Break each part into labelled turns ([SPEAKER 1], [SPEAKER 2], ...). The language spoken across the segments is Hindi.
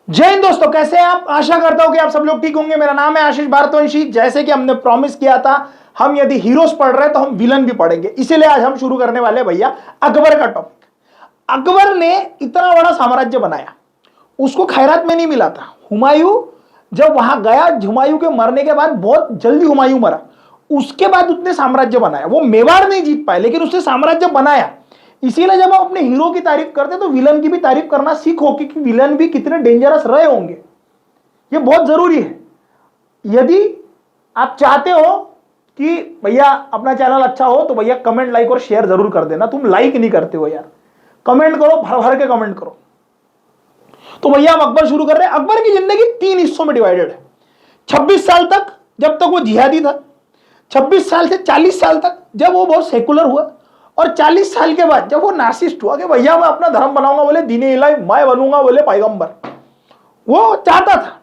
[SPEAKER 1] जय हिंद दोस्तों, कैसे हैं आप। आशा करता हूं कि आप सब लोग ठीक होंगे। मेरा नाम है आशीष भारतवंशी। जैसे कि हमने प्रॉमिस किया था, हम यदि हीरोज पढ़ रहे हैं तो हम विलन भी पढ़ेंगे। इसीलिए आज हम शुरू करने वाले हैं भैया अकबर का टॉपिक। अकबर ने इतना बड़ा साम्राज्य बनाया, उसको खैरात में नहीं मिला था। हुमायूं जब वहां गया, हुमायूं के मरने के बाद, बहुत जल्दी हुमायूं मरा, उसके बाद उसने साम्राज्य बनाया। वो मेवाड़ नहीं जीत पाए, लेकिन उसने साम्राज्य बनाया। इसीलिए जब आप अपने हीरो की तारीफ करते हैं तो विलन की भी तारीफ करना सीखो कि विलन भी कितने डेंजरस रहे होंगे। ये बहुत जरूरी है। यदि आप चाहते हो कि भैया अपना चैनल अच्छा हो तो भैया कमेंट, लाइक और शेयर जरूर कर देना। तुम लाइक नहीं करते हो यार, कमेंट करो, भर भर के कमेंट करो। तो भैया हम अकबर शुरू कर रहे हैं। अकबर की जिंदगी 3 हिस्सों में डिवाइडेड है। 26 साल तक जब तक वो जिहादी था, 26 साल से 40 साल तक जब वो बहुत सेकुलर हुआ, और 40 साल के बाद जब वो नार्सिस्ट हुआ कि भैया मैं अपना धर्म बनाऊंगा, बोले दीने इलाही, मैं बनूंगा बोले पैगंबर, वो चाहता था।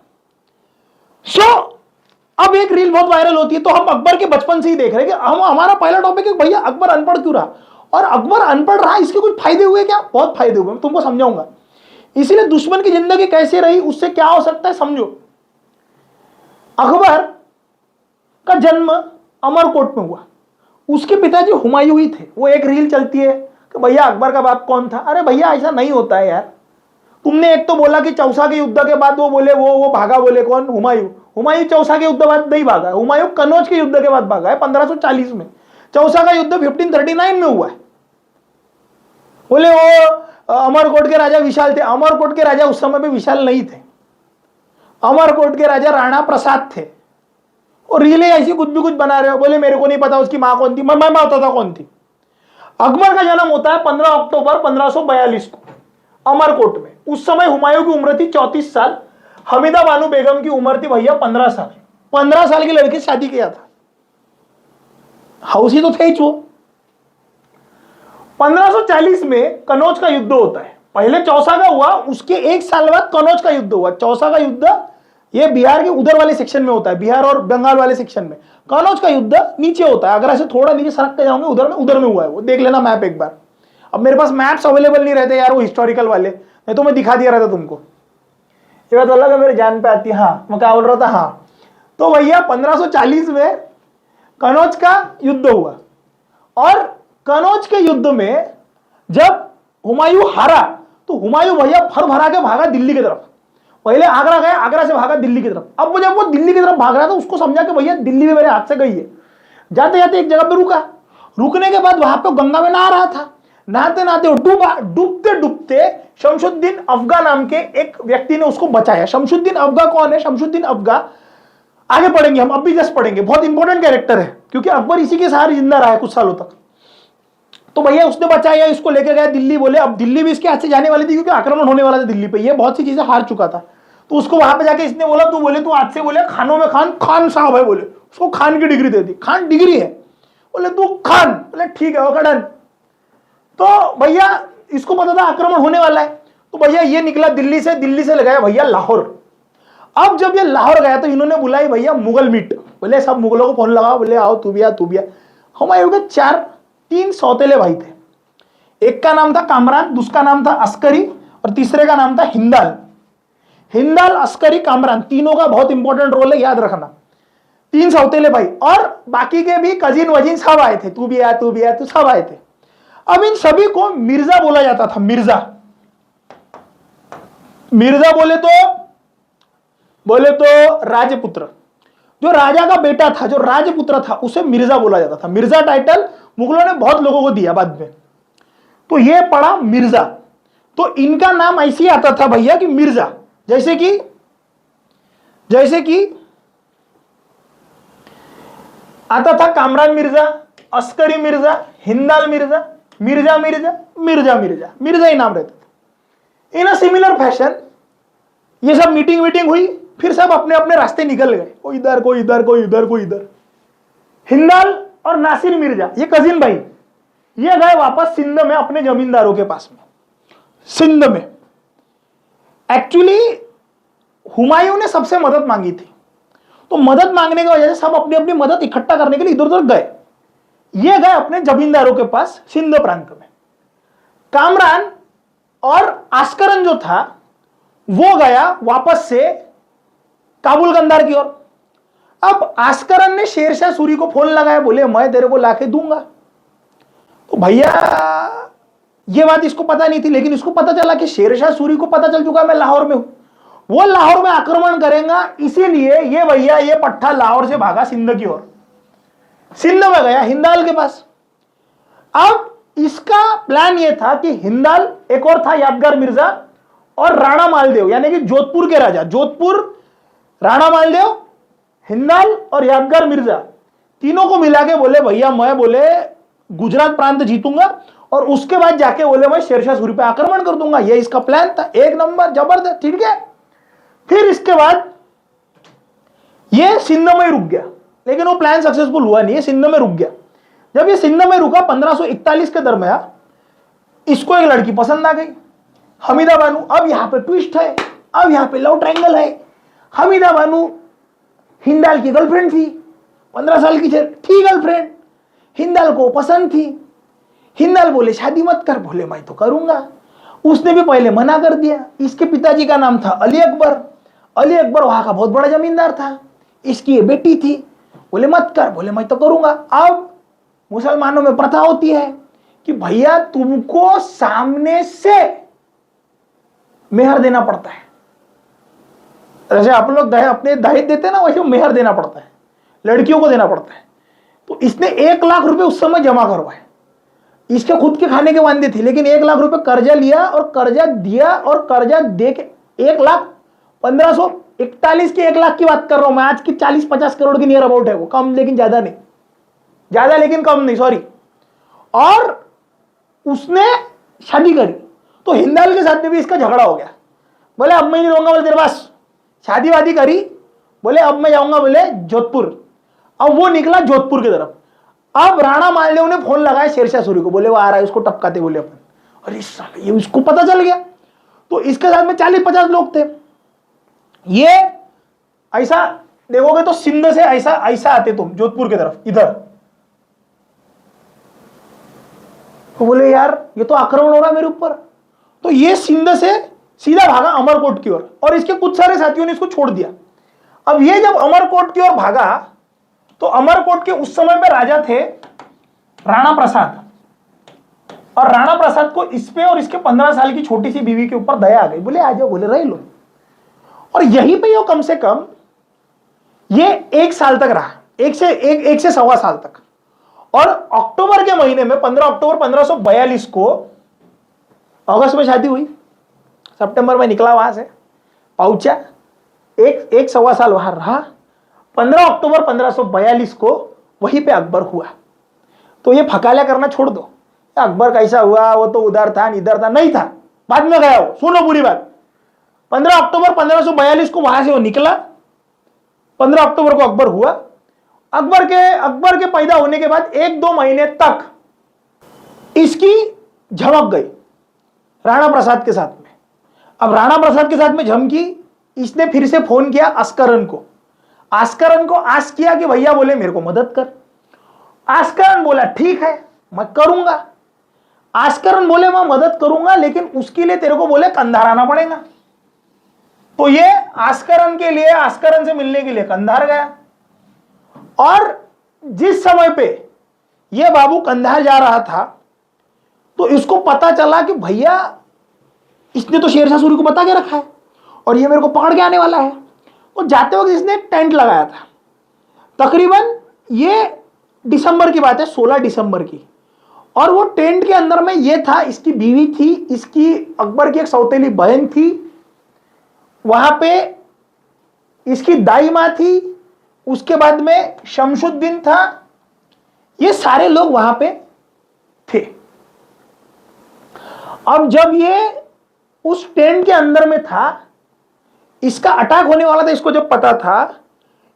[SPEAKER 1] अब एक रील बहुत वायरल होती है, तो हम अकबर के बचपन से ही देख रहे हैं कि हमारा पहला टॉपिक है भैया अकबर अनपढ़ क्यों रहा, और अकबर अनपढ़ रहा इसके कुछ फायदे हुए क्या। बहुत फायदे हुए, मैं तुमको समझाऊंगा। इसीलिए दुश्मन की जिंदगी कैसे रही, उससे क्या हो सकता है, समझो। अकबर का जन्म अमरकोट में हुआ। उसके पिताजी हुमायूं ही थे। वो एक रील चलती है कि भैया अकबर का बाप कौन था। अरे भैया ऐसा नहीं होता है यार। तुमने एक तो बोला कि चौसा के युद्ध के बाद वो बोले वो भागा, बोले कौन, हुमायूं। हुमायूं चौसा के युद्ध के बाद नहीं भागा, हुमायूं कनौज के युद्ध के बाद भागा है 1540 में। चौसा का युद्ध 1539 में हुआ है। बोले वो अमरकोट के राजा विशाल थे। अमरकोट के राजा उस समय में विशाल नहीं थे। अमरकोट के राजा राणा प्रसाद थे। और रीले ऐसी कुछ भी कुछ बना रहे हो। बोले मेरे को नहीं पता उसकी मां कौन थी, मैं बता था कौन थी। अकबर का जन्म होता है 15 अक्टूबर 1542 को अमरकोट में। उस समय हुमायूं की उम्र थी 34 साल। हमीदा बानो बेगम की उम्र थी भैया 15 साल। 15 साल की लड़की से शादी किया था। हाउसी तो थे ही वो। 1540 में कनौज का युद्ध होता है। पहले चौसा का हुआ, उसके 1 साल बाद कनौज का युद्ध हुआ। चौसा का युद्ध ये बिहार के उधर वाले सेक्शन में होता है, बिहार और बंगाल वाले सेक्शन में। कनौज का युद्ध नीचे होता है, अगर ऐसे थोड़ा नीचे सरक के जाओगे उधर में हुआ है। वो देख लेना मैप एक बार। अब मेरे पास मैप्स अवेलेबल नहीं रहते यार, वो हिस्टोरिकल वाले, नहीं तो मैं दिखा दिया रहता तुमको। ये बात अलग है, मेरे जान पे आती है। हाँ, मैं क्या बोल रहा था। हाँ, तो भैया 1540 में कनौज का युद्ध हुआ। और कनौज के युद्ध में जब हुमायूं हारा तो हुमायूं भैया फर भरा के भागा दिल्ली की तरफ। पहले आगरा गया, आगरा से भागा दिल्ली की तरफ। अब जब वो दिल्ली की तरफ भाग रहा था, उसको समझा कि भैया दिल्ली भी मेरे हाथ से गई है। जाते जाते एक जगह पे रुका। रुकने के बाद वहां पे गंगा में नहा रहा था। नहाते नहाते वो डूबा। डूबते डूबते शमशुद्दीन अफगा नाम के एक व्यक्ति ने उसको बचाया। शमशुद्दीन अफगा कौन है? शमशुद्दीन अफगा आगे पढ़ेंगे हम, अभी जस्ट पढ़ेंगे। बहुत इंपॉर्टेंट कैरेक्टर है, क्योंकि अकबर इसी के सहारे जिंदा रहा है कुछ सालों तक। तो भैया उसने बचाया, इसको लेके गया दिल्ली। बोले अब दिल्ली भी इसके हाथ से जाने वाली थी, क्योंकि आक्रमण होने वाला था दिल्ली पे। ये बहुत सी चीजें हार चुका था। तो उसको वहां पे जाके इसने बोला, तू आज से बोले खानों में खान साहब है। बोले उसको खान की डिग्री दे दी। खान डिग्री है, बोले तू खान। बोले ठीक है, ओके डन। तो भैया इसको पता था आक्रमण होने वाला है। तो भैया ये निकला दिल्ली से। दिल्ली से लगाया भैया लाहौर। अब जब ये लाहौर गया तो इन्होंने बुलाई भैया मुगल मीट। बोले सब मुगलों को फोन लगाओ, बोले आओ तू भी आ, तू भी आ। हुमायूं के 3 सौतेले भाई थे। एक का नाम था कामरान, दूसरा नाम था अस्करी, और तीसरे का नाम था हिंदाल। हिंदाल, अस्करी, कामरान, तीनों का बहुत इंपॉर्टेंट रोल है, याद रखना। 3 सौतेले भाई, और बाकी के भी कजिन वजिन सब आए थे। तू भी आया, तू भी आया, तू सब आए थे। अब इन सभी को मिर्जा बोला जाता था। मिर्जा मिर्जा बोले तो राजपुत्र। जो राजा का बेटा था, जो राजपुत्र था, उसे मिर्जा बोला जाता था। मिर्जा टाइटल मुगलों ने बहुत लोगों को दिया बाद में। तो ये पड़ा मिर्जा। तो इनका नाम ऐसे ही आता था भैया कि मिर्जा। जैसे कि आता था कामरान मिर्जा, अस्करी मिर्जा, हिंदाल मिर्जा, मिर्जा ही नाम रहता था। इन अ सिमिलर फैशन ये सब मीटिंग हुई, फिर सब अपने अपने रास्ते निकल गए। कोई इधर, कोई इधर, कोई इधर, कोई इधर। हिंदाल और नासिर मिर्जा, ये कजिन भाई, ये गए वापस सिंध में अपने जमींदारों के पास में। सिंध में एक्चुअली हुमायूं ने सबसे मदद मांगी थी। तो मदद मांगने की वजह से सब अपनी अपनी मदद इकट्ठा करने के लिए इधर उधर गए। ये गए अपने जमींदारों के पास सिंध प्रांत में। कामरान और आस्करन जो था वो गया वापस से काबुल कंधार की ओर। अब आस्करन ने शेरशाह सूरी को फोन लगाया, बोले मैं तेरे को लाके दूंगा। तो भैया ये बात इसको पता नहीं थी, लेकिन इसको पता चला कि शेरशाह सूरी को पता चल चुका मैं लाहौर में हूं, वो लाहौर में आक्रमण करेगा, इसीलिए ये भैया ये पट्टा लाहौर से भागा सिंध की ओर, सिंध में गया हिंदाल के पास। अब इसका प्लान ये था कि हिंदाल, एक और था यादगार मिर्जा और राणा मालदेव, यानी कि जोधपुर के राजा, जोधपुर, राणा मालदेव, हिंदाल और यादगार मिर्जा, तीनों को मिला के बोले भैया मैं बोले गुजरात प्रांत जीतूंगा और उसके बाद जाके बोले मैं शेरशाह सूरी पे आक्रमण कर दूंगा। ये इसका प्लान था, एक नंबर जबरदस्त, ठीक है। फिर इसके बाद ये सिंध में रुक गया, लेकिन वो प्लान सक्सेसफुल हुआ नहीं, ये सिंध में रुक गया। जब ये सिंध में रुका 1541 के दरमियान इसको एक लड़की पसंद आ गई, हमीदा बानू। अब यहां पे ट्विस्ट है, अब यहां पे लव ट्रायंगल है। हमीदा बानू हिंदाल की गर्लफ्रेंड थी, 15 साल की थी गर्लफ्रेंड, हिंदाल को पसंद थी। हिंदाल बोले शादी मत कर, बोले मैं तो करूंगा। उसने भी पहले मना कर दिया। इसके पिताजी का नाम था अली अकबर, अली अकबर वहां का बहुत बड़ा जमींदार था, इसकी ये बेटी थी, बोले मत कर, बोले मैं तो करूंगा। अब मुसलमानों में प्रथा होती है कि भैया तुमको सामने से मेहर देना पड़ता है, जैसे आप लोग अपने दहेज देते हैं ना, वैसे मेहर देना पड़ता है, लड़कियों को देना पड़ता है। तो इसने 1 लाख रुपए उस समय जमा करवाए, इसके खुद के खाने के वांदे थे, लेकिन 1 लाख रुपए कर्जा लिया और कर्जा दिया, और कर्जा दे के 1,1541 के 1 लाख की बात कर रहा हूं मैं, आज की 40-50 करोड़ की नियर अबाउट है वो, कम लेकिन ज्यादा नहीं, ज्यादा लेकिन कम नहीं, सॉरी। और उसने शादी करी। तो हिंदाल के साथ में भी इसका झगड़ा हो गया, बोले अब मैं नहीं रहूंगा, बोले तेरे पास। शादी वादी करी, बोले अब मैं जाऊंगा बोले जोधपुर। अब वो निकला जोधपुर की तरफ। अब राणा मालदेव ने फोन लगाया शेरशाह सूरी को, बोले वो आ रहा है, उसको टपकाते बोले अपन। अरे साले ये उसको पता चल गया। तो इसके साथ में 40-50 लोग थे। ये ऐसा देखोगे तो सिंध से ऐसा आते तुम जोधपुर की तरफ इधर, तो बोले यार ये तो आक्रमण हो रहा है मेरे ऊपर। तो ये सिंध से सीधा भागा अमरकोट की ओर, और इसके कुछ सारे साथियों ने इसको छोड़ दिया। अब ये जब अमरकोट की ओर भागा, तो अमरकोट के उस समय पे राजा थे राणा प्रसाद, और राणा प्रसाद को इस पे और इसके 15 साल की छोटी सी बीवी के ऊपर दया आ गई, बोले आ जाओ, बोले रह लो। और यहीं पे ये कम से कम ये 1 साल तक रहा, एक से सवा साल तक। और अक्टूबर के महीने में 15 अक्टूबर 1542 को, अगस्त में शादी हुई, सितंबर में निकला वहां से, पहुंचा, एक सवा साल वहां रहा। 15 अक्टूबर 1542 को वहीं पे अकबर हुआ। तो ये फकालिया करना छोड़ दो, अकबर कैसा हुआ, वो तो उधर था इधर था, नहीं था, बाद में गया वो, सुनो पूरी बात। 15 अक्टूबर 1542 को वहां से वो निकला, 15 अक्टूबर को अकबर हुआ। अकबर के पैदा होने के बाद 1-2 महीने तक इसकी झमक गई राणा प्रसाद के साथ में। अब राणा प्रसाद के साथ में झमकी, इसने फिर से फोन किया आस्करन को, आस किया कि भैया बोले मेरे को मदद कर। आस्करन बोला ठीक है मैं करूंगा। आस्करन बोले मैं मदद करूंगा, लेकिन उसके लिए तेरे को बोले कंधार आना पड़ेगा। तो ये आस्करन से मिलने के लिए कंधार गया। और जिस समय पे ये बाबू कंधार जा रहा था, तो इसको पता चला कि भैया इसने तो शेरशाह सूरी को बता के रखा है और ये मेरे को पकड़ के आने वाला है। तो जाते वक्त इसने टेंट लगाया था, तकरीबन ये दिसंबर की बात है, 16 दिसंबर की। और वो टेंट के अंदर में ये था, इसकी बीवी थी, इसकी अकबर की एक सौतेली बहन थी, वहां पे इसकी दाई मां थी, उसके बाद में शमशुद्दीन था, ये सारे लोग वहां पे थे। अब जब ये उस टेंट के अंदर में था, इसका अटैक होने वाला था, इसको जब पता था,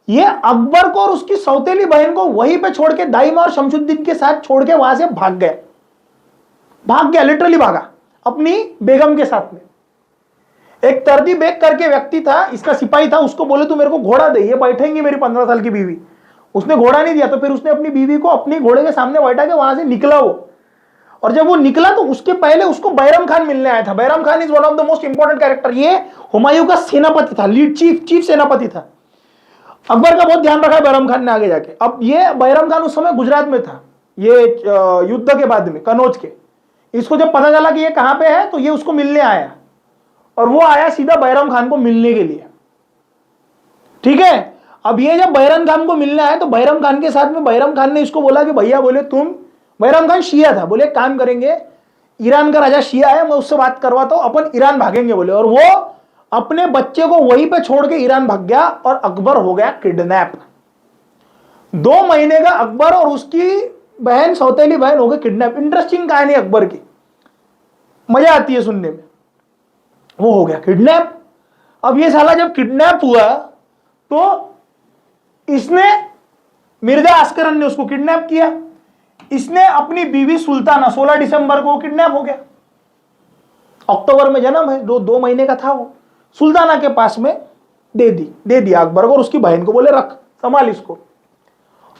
[SPEAKER 1] ये अकबर को और उसकी सौतेली बहन को वहीं पे छोड़ के, दाई मां और शमशुद्दीन के साथ छोड़ के वहां से भाग गया, लिटरली भागा अपनी बेगम के साथ में। एक तरदी बेग करके व्यक्ति था, इसका सिपाही था, उसको बोले तू मेरे को घोड़ा दे, ये बैठेंगी मेरी 15 साल की बीवी। उसने घोड़ा नहीं दिया, तो फिर उसने अपनी बीवी को अपनी घोड़े के सामने बैठा के वहां से निकला वो। और जब वो निकला तो उसके पहले उसको बैरम खान मिलने आया था। Bairam Khan is one of the most important character. ये हुमायूं का सेनापति था, लीड चीफ सेनापति था। अकबर का बहुत ध्यान रखा है बैरम खान ने आगे जाके। अब ये बैरम खान उस समय गुजरात में था, ये युद्ध के बाद में कनौज के। इसको जब पता चला कि ये कहां पे है तो ये उसको मिलने आया, और वो आया सीधा बैरम खान को मिलने के लिए। ठीक है, अब ये जब बैरम खान को मिलने आया तो बैरम खान के साथ में बैरम खान ने इसको बोला कि भैया, बोले तुम, बैरम खान शिया था, बोले काम करेंगे, ईरान का राजा शिया है, मैं उससे बात करवाता हूं, अपन ईरान भागेंगे बोले। और वो अपने बच्चे को वहीं पे छोड़ के ईरान भाग गया और अकबर हो गया किडनैप। 2 महीने का अकबर और उसकी बहन, सौतेली बहन, हो गए किडनैप। इंटरेस्टिंग कहानी अकबर की, मजा आती है सुनने में। वो हो गया किडनैप। अब ये साला जब किडनैप हुआ तो इसने, मिर्जा अस्करन ने उसको किडनैप किया। इसने अपनी बीवी सुल्ताना, 16 दिसंबर को किडनैप हो गया, अक्टूबर में जन्म है, 2 महीने का था वो, सुल्ताना के पास में दे दिया अकबर को, और उसकी बहन को बोले रख, संभाल इसको।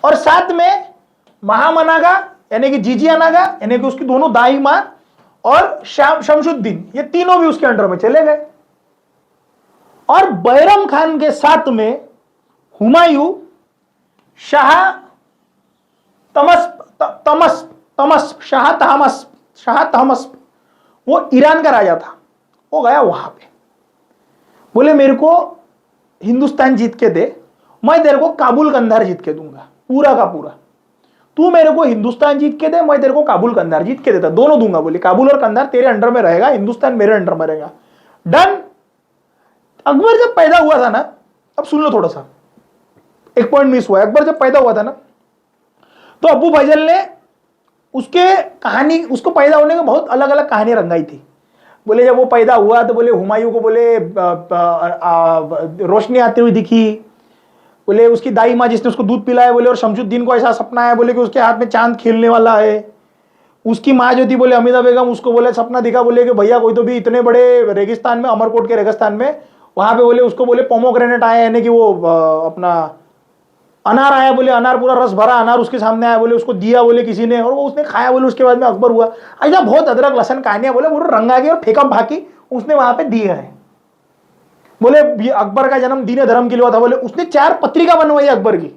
[SPEAKER 1] और साथ में महामनागा यानी कि जीजियानागा यानी कि उसकी दोनों दाई मां और शमशुद्दीन, ये तीनों भी उसके अंडर में चले गए। और बैरम खान के साथ में हुमायूं, शाह तहमस्प, वो ईरान का राजा था, वो गया वहां पे, बोले मेरे को हिंदुस्तान जीत के दे, मैं तेरे को काबुल कंधार जीत के दूंगा, पूरा का पूरा। तू मेरे को हिंदुस्तान जीत के दे, मैं तेरे को काबुल कंधार जीत के देता, दोनों दूंगा। बोले काबुल और कंधार तेरे अंडर में रहेगा, हिंदुस्तान मेरे अंडर में रहेगा। डन। अकबर जब पैदा हुआ था ना, अब सुन लो थोड़ा सा, एक पॉइंट मिस हुआ। अकबर जब पैदा हुआ था ना, तो अबू फजल ने उसको पैदा होने में बहुत अलग अलग कहानी रंगाई थी। बोले जब वो पैदा हुआ तो बोले हुमायूं को बोले रोशनी आती हुई दिखी, बोले उसकी दाई माँ जिसने उसको दूध पिलाया, बोले और शमशुद्दीन को ऐसा सपना है, बोले कि उसके हाथ में चांद खेलने वाला है। उसकी माँ जो थी बोले अमीना बेगम, उसको बोले सपना दिखा, बोले कि भैया कोई तो भी इतने बड़े रेगिस्तान में, अमरकोट के रेगिस्तान में, वहां पे बोले उसको बोले पोमोग्रेनेट आया, यानी कि वो अपना अनार आया, बोले अनार पूरा रस भरा अनार उसके सामने आया, बोले उसको दिया बोले किसी ने, और वो उसने खाया, बोले उसके बाद में अकबर हुआ। ऐसा बहुत अदरक लहसन कहानियां बोले वो रंगा के और फेंकम फाकी उसने वहां पे दिए हैं। बोले अकबर का जन्म दीन धर्म के लिए हुआ था। बोले उसने 4 पत्रिका बनवाई अकबर की,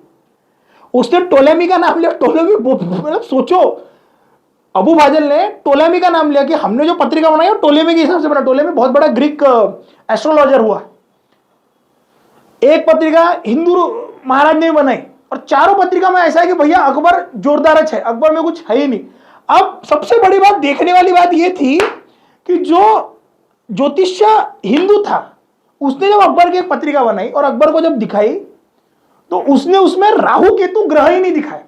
[SPEAKER 1] उसने टोलेमी का नाम लिया। टोलेमी मतलब सोचो, अबू फाजल ने टोलेमी का नाम लिया कि हमने जो पत्रिका बनाई वो टोलेमी के हिसाब से बना। टोलेमी बहुत बड़ा ग्रीक एस्ट्रोलॉजर हुआ। एक पत्रिका हिंदू महाराज ने बनाई, और चारों पत्रिका में ऐसा है कि भैया अकबर जोरदार है, अकबर में कुछ है ही नहीं। अब सबसे बड़ी बात, देखने वाली बात यह थी कि जो ज्योतिष्य हिंदू था उसने जब अकबर की एक पत्रिका बनाई और अकबर को जब दिखाई तो उसने उसमें राहु केतु ग्रह ही नहीं दिखाए।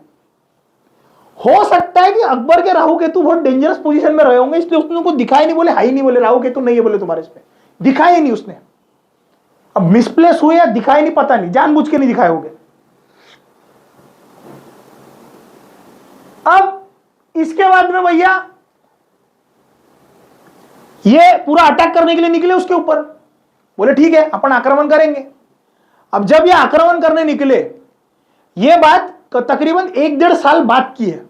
[SPEAKER 1] हो सकता है कि अकबर के राहु केतु बहुत डेंजरस पोजीशन में रहे होंगे, इसलिए उसने उनको दिखाई नहीं, बोले हाई नहीं, बोले राहु केतु नहीं है, बोले तुम्हारे इसमें दिखाई नहीं उसने। अब मिसप्लेस हुए या दिखाई नहीं पता नहीं, जानबूझ के नहीं दिखाए होंगे। अब इसके बाद में भैया ये पूरा अटैक करने के लिए निकले उसके ऊपर, बोले ठीक है अपन आक्रमण करेंगे। अब जब ये आक्रमण करने निकले, ये बात तकरीबन 1-1.5 साल बाद की है,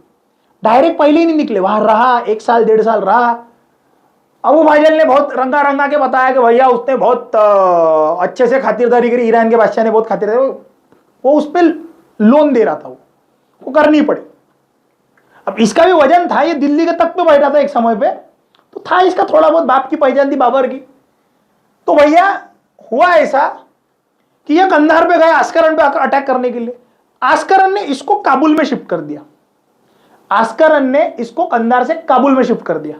[SPEAKER 1] डायरेक्ट पहले ही नहीं निकले, वहां रहा 1 साल 1.5 साल रहा। अबू फाजल ने बहुत रंगा रंगा के बताया कि भैया उसने बहुत अच्छे से खातिरदारी करी, ईरान के बादशाह ने बहुत खातिरदारी, वो उस पर लोन दे रहा था, वो करनी पड़ी। अब इसका भी वजन था, ये दिल्ली के तख्त पे बैठा था एक समय पे, तो था इसका थोड़ा बहुत, बाप की पहचान थी बाबर की। तो भैया हुआ ऐसा कि ये कंधार पे गए अस्करन पे अटैक करने के लिए। अस्करन ने इसको काबुल में शिफ्ट कर दिया, अस्करन ने इसको कंधार से काबुल में शिफ्ट कर दिया।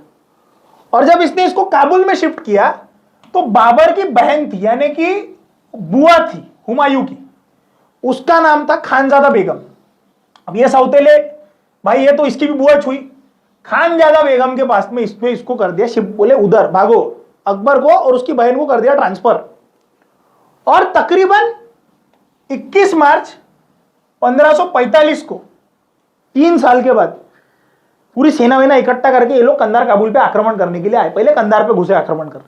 [SPEAKER 1] और जब इसने इसको काबुल में शिफ्ट किया तो बाबर की बहन थी, यानी कि बुआ थी हुमायूं की, उसका नाम था खानजादा बेगम। अब ये सौतेले भाई, ये तो इसकी भी बुआ छुई, खानजादा बेगम के पास में इसको कर दिया शिफ्ट, बोले उधर भागो, अकबर को और उसकी बहन को कर दिया ट्रांसफर। और तकरीबन 21 मार्च 1545 को, 3 साल के बाद, पूरी सेना वेना इकट्ठा करके ये लोग कंधार काबुल पे आक्रमण करने के लिए आए। पहले कंधार पे घुसे आक्रमण करने,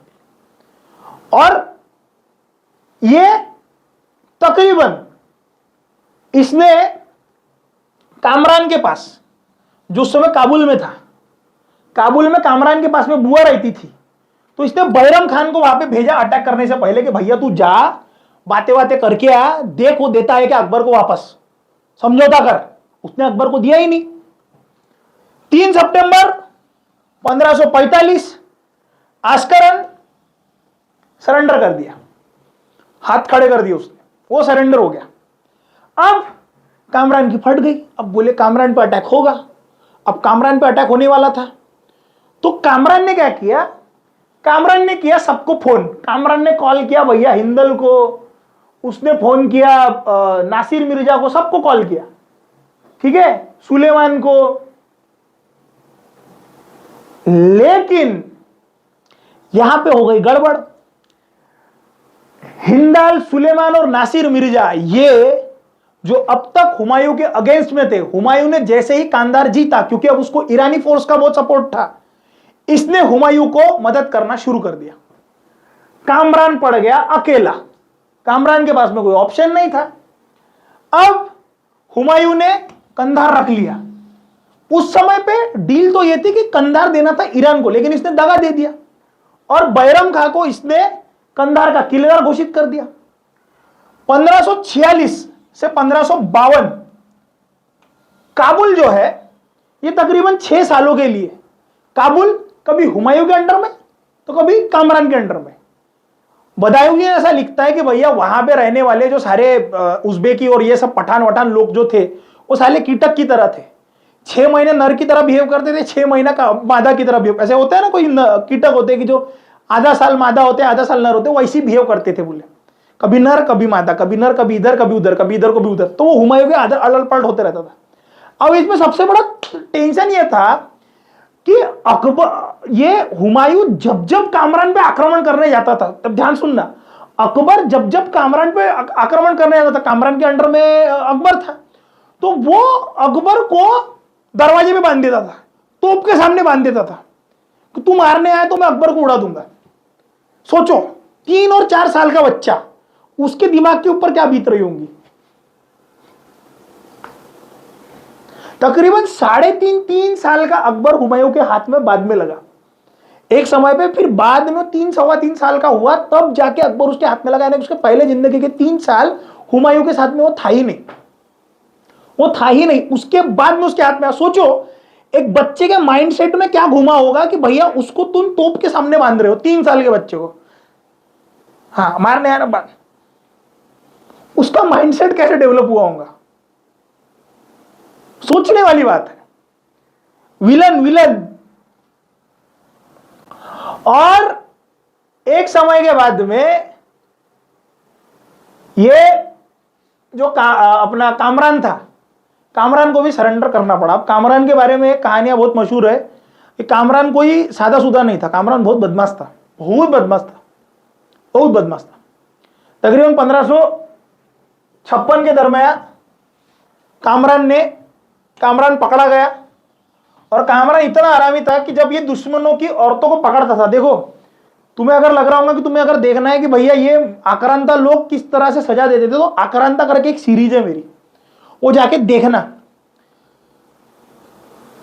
[SPEAKER 1] और ये तकरीबन इसने कामरान के पास, जो उस समय काबुल में था, काबुल में कामरान के पास में बुआ रहती थी, तो इसने बैरम खान को वहां पे भेजा अटैक करने से पहले कि भैया तू जा, बातें बातें करके आ, देख वो देता है कि अकबर को वापस समझौता कर। उसने अकबर को दिया ही नहीं। 3 सितंबर 1545 आस्करन सरेंडर कर दिया, हाथ खड़े कर दिए उसने, वो सरेंडर हो गया। अब कामरान की फट गई। अब बोले कामरान पे अटैक होगा। अब कामरान पे अटैक होने वाला था, तो कामरान ने क्या किया, कामरान ने किया सबको फोन। कामरान ने कॉल किया भैया हिंदल को, उसने फोन किया नासिर मिर्जा को, सबको कॉल किया, ठीक है, सुलेमान को। लेकिन यहां पे हो गई गड़बड़। हिंदल, सुलेमान और नासिर मिर्जा ये जो अब तक हुमायूं के अगेंस्ट में थे, हुमायूं ने जैसे ही कांधार जीता, क्योंकि अब उसको ईरानी फोर्स का बहुत सपोर्ट था, इसने हुमायूं को मदद करना शुरू कर दिया। कामरान पड़ गया अकेला, कामरान के पास में कोई ऑप्शन नहीं था। अब हुमायूं ने कंधार रख लिया। उस समय पे डील तो यह थी कि कंधार देना था ईरान को, लेकिन इसने दगा दे दिया और बैरम खां को इसने कंधार का किलेदार घोषित कर दिया। 1546 से 1552 काबुल जो है ये तकरीबन 6 सालों के लिए, काबुल कभी हुमायूं के अंडर में तो कभी कामरान के अंडर में। बदायूं ने ऐसा लिखता है कि भैया वहां पे रहने वाले जो सारे उज़्बेकी और ये सब पठान वठान लोग जो थे वो साले कीटक की तरह थे। 6 महीने नर की तरह बिहेव करते थे, 6 महीना का मादा की तरह बिहेव। ऐसे होता है ना, कोई कीटक होते हैं कि जो आधा साल मादा होते हैं आधा साल नर होते हैं, वैसी बिहेव करते थे बोले, कभी नर कभी मादा, कभी नर कभी इधर कभी उधर, कभी इधर कभी उधर। तो वो हुमायूं के अलट पलट होते रहता था। अब इसमें सबसे बड़ा टेंशन ये था कि अकबर, ये हुमायूं जब जब कामरान पे आक्रमण करने जाता था, तब ध्यान सुनना, अकबर जब जब कामरान पे आक्रमण करने जाता था, कामरान के अंडर में अकबर था, तो वो अकबर को दरवाजे पे बांध देता था, तोप के सामने बांध देता था कि तू मारने आया तो मैं अकबर को उड़ा दूंगा। सोचो 3 और 4 साल का बच्चा, उसके दिमाग के ऊपर क्या बीत रही होंगी। तकरीबन 3.5 साल का अकबर हुमायूं के हाथ में बाद में लगा। एक समय पे फिर बाद में 3-3.25 साल का हुआ, तब जाके अकबर उसके हाथ में लगा। उसके पहले जिंदगी के 3 साल हुमायूं के साथ में वो था ही नहीं, वो था ही नहीं। उसके बाद में उसके हाथ में। सोचो एक बच्चे के माइंडसेट में क्या घुमा होगा कि भैया उसको तुम तोप के सामने बांध रहे हो, 3 साल के बच्चे को, हाँ मारने आया ना बात। उसका माइंडसेट कैसे डेवलप हुआ होगा, सोचने वाली बात है। विलन। और एक समय के बाद में ये जो अपना कामरान था, कामरान को भी सरेंडर करना पड़ा। अब कामरान के बारे में कहानियां बहुत मशहूर है कि कामरान कोई सादा सुदा नहीं था, कामरान बहुत बदमाश था, बहुत बदमाश था, बहुत बदमाश था। तकरीबन 1556 के दरमियान कामरान पकड़ा गया। और कामरान इतना आरामी था कि जब ये दुश्मनों की औरतों को पकड़ता था, देखो तुम्हें अगर लग रहा होगा कि तुम्हें अगर देखना है कि भैया ये आक्रांता लोग किस तरह से सजा देते थे, तो आक्रांता करके एक सीरीज है मेरी, वो जाके देखना।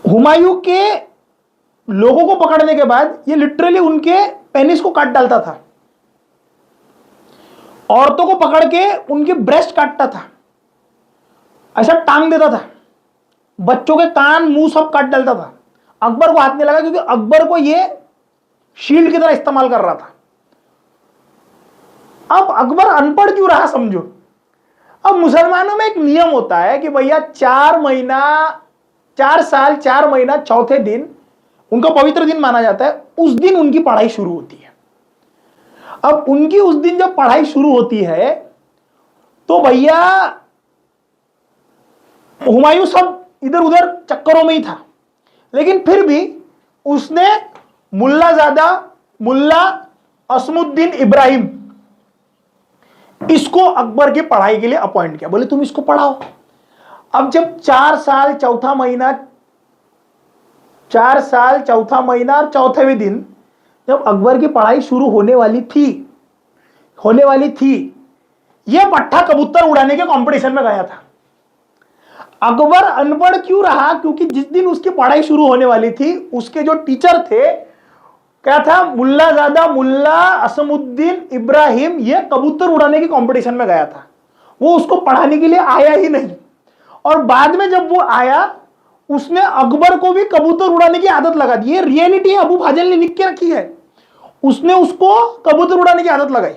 [SPEAKER 1] हुमायूं के लोगों को पकड़ने के बाद ये लिटरली उनके पेनिस को काट डालता था, औरतों को पकड़ के उनके ब्रेस्ट काटता था, ऐसा टांग देता था, बच्चों के कान मुंह सब काट डालता था। अकबर को हाथ नहीं लगा क्योंकि अकबर को ये शील्ड की तरह इस्तेमाल कर रहा था। अब अकबर अनपढ़ क्यों रहा समझो। अब मुसलमानों में एक नियम होता है कि भैया 4 साल 4 महीना चौथे दिन उनका पवित्र दिन माना जाता है, उस दिन उनकी पढ़ाई शुरू होती है। अब उनकी उस दिन जब पढ़ाई शुरू होती है तो भैया हुमायूं सब इधर उधर चक्करों में ही था, लेकिन फिर भी उसने मुल्ला असमुद्दीन इब्राहिम इसको अकबर की पढ़ाई के लिए अपॉइंट किया। बोले तुम इसको पढ़ाओ। अब जब 4 साल चौथा महीना और चौथेवें दिन जब अकबर की पढ़ाई शुरू होने वाली थी, यह पट्टा कबूतर उड़ाने के कंपटीशन में गया था। अकबर अनपढ़ क्यों रहा? क्योंकि जिस दिन उसकी पढ़ाई शुरू होने वाली थी, उसके जो टीचर थे, क्या था, मुल्लाजादा मुल्ला असमुद्दीन इब्राहिम, ये कबूतर उड़ाने की कंपटीशन में गया था। वो उसको पढ़ाने के लिए आया ही नहीं, और बाद में जब वो आया, उसने अकबर को भी कबूतर उड़ाने की आदत लगा दी। ये रियलिटी है, अबू फाजल ने लिख के रखी है। उसने उसको कबूतर उड़ाने की आदत लगाई।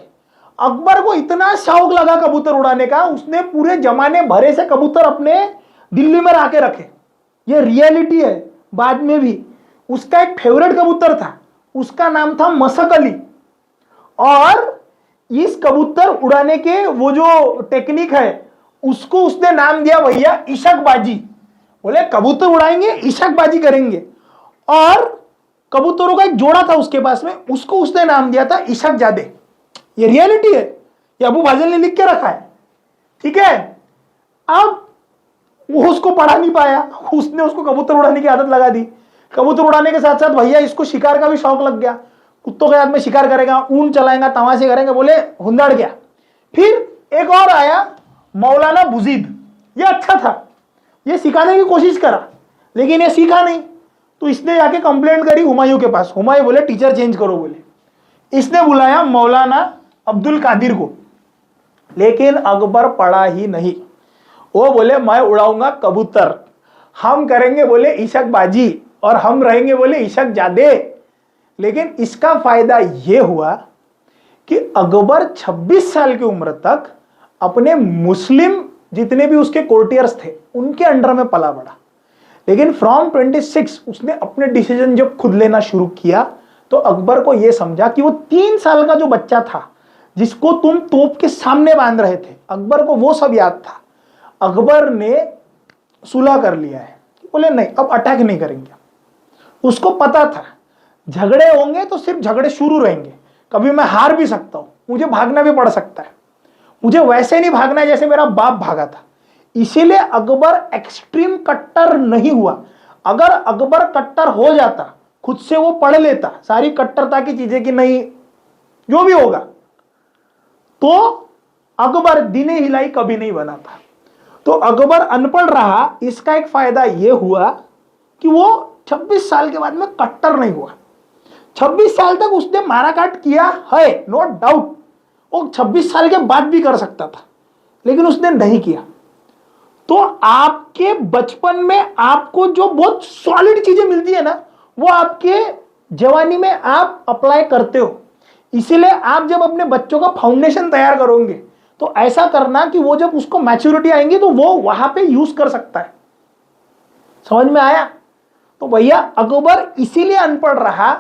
[SPEAKER 1] अकबर को इतना शौक लगा कबूतर उड़ाने का, उसने पूरे जमाने भरे से कबूतर अपने दिल्ली में ला के रखे। ये रियलिटी है। बाद में भी उसका एक फेवरेट कबूतर था, उसका नाम था मसक अली, और इस कबूतर उड़ाने के वो जो टेक्निक है, उसको उसने नाम दिया भैया इशकबाजी। बोले कबूतर उड़ाएंगे, इशकबाजी करेंगे। और कबूतरों का एक जोड़ा था उसके पास में, उसको उसने नाम दिया था इशकजादे। ये रियलिटी है, ये अबू फाजल ने लिख के रखा है। ठीक है, अब वो उसको पढ़ा नहीं पाया, उसने उसको कबूतर उड़ाने की आदत लगा दी। कबूतर उड़ाने के साथ साथ भैया इसको शिकार का भी शौक लग गया। कुत्तों के साथ में शिकार करेगा, ऊंट चलाएगा, तमाशे करेंगे, बोले हुंदड़ गया। फिर एक और आया मौलाना बुजीद, ये अच्छा था, ये सिखाने की कोशिश करा, लेकिन ये सीखा नहीं। तो इसने जाके कंप्लेंट करी हुमायूं के पास। हुमायूं बोले टीचर चेंज करो बोले। इसने बुलाया मौलाना अब्दुल कादिर को, लेकिन अकबर पढ़ा ही नहीं। वो बोले मैं उड़ाऊंगा कबूतर, हम करेंगे बोले इशकबाजी, और हम रहेंगे बोले इशकजादे। लेकिन इसका फायदा यह हुआ कि अकबर 26 साल की उम्र तक अपने मुस्लिम जितने भी उसके कोर्टियर्स थे उनके अंडर में पला बढ़ा। लेकिन फ्रॉम 26 उसने अपने डिसीजन जब खुद लेना शुरू किया, तो अकबर को यह समझा कि वो 3 साल का जो बच्चा था जिसको तुम तोप के सामने बांध रहे थे, अकबर को वो सब याद था। अकबर ने सुलह कर लिया है, बोले नहीं अब अटैक नहीं करेंगे। उसको पता था झगड़े होंगे तो सिर्फ झगड़े शुरू रहेंगे, कभी मैं हार भी सकता हूं, मुझे भागना भी पड़ सकता है, मुझे वैसे नहीं भागना है जैसे मेरा बाप भागा था। इसीलिए अकबर एक्सट्रीम कट्टर नहीं हुआ। अगर अकबर कट्टर हो जाता, खुद से वो पढ़ लेता सारी कट्टरता की चीजें कि नहीं जो भी होगा, तो अकबर दीने हिलाई कभी नहीं बना था। तो अकबर अनपढ़ रहा, इसका एक फायदा यह हुआ कि वो 26 साल के बाद में कट्टर नहीं हुआ। 26 साल तक उसने माराकाट किया है, नो डाउट, वो 26 साल के बाद भी कर सकता था, लेकिन उसने नहीं किया। तो आपके बचपन में आपको जो बहुत सॉलिड चीजें मिलती है ना, वो आपके जवानी में आप अप्लाई करते हो। इसीलिए आप जब अपने बच्चों का फाउंडेशन तैयार करोगे, तो ऐसा करना कि वो जब उसको मैच्योरिटी आएंगी तो वो वहां पे यूज कर सकता है। समझ में आया? तो भैया अकबर इसीलिए अनपढ़ रहा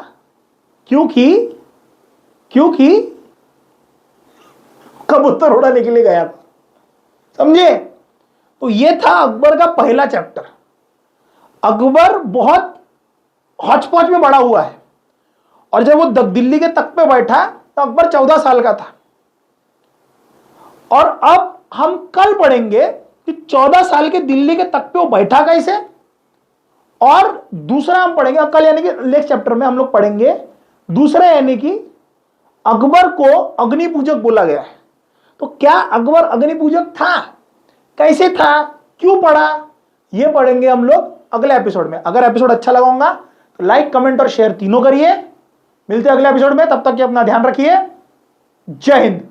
[SPEAKER 1] क्योंकि कबूतर उड़ाने के लिए गया था। समझे? तो ये था अकबर का पहला चैप्टर। अकबर बहुत हौच-पौच में बड़ा हुआ है, और जब वो दिल्ली के तख्त पे बैठा तो अकबर 14 साल का था। और अब हम कल पढ़ेंगे कि 14 साल के दिल्ली के तख्त पे वो बैठा कैसे, और दूसरा हम पढ़ेंगे कल, यानी कि नेक्स्ट चैप्टर में हम लोग पढ़ेंगे दूसरा, यानी कि अकबर को अग्नि पूजक बोला गया है। तो क्या अकबर अग्नि पूजक था, कैसे था, क्यों पढ़ा, ये पढ़ेंगे हम लोग अगले एपिसोड में। अगर एपिसोड अच्छा लगा होगा तो लाइक, कमेंट और शेयर तीनों करिए। मिलते हैं अगले एपिसोड में, तब तक के अपना ध्यान रखिए। जय हिंद।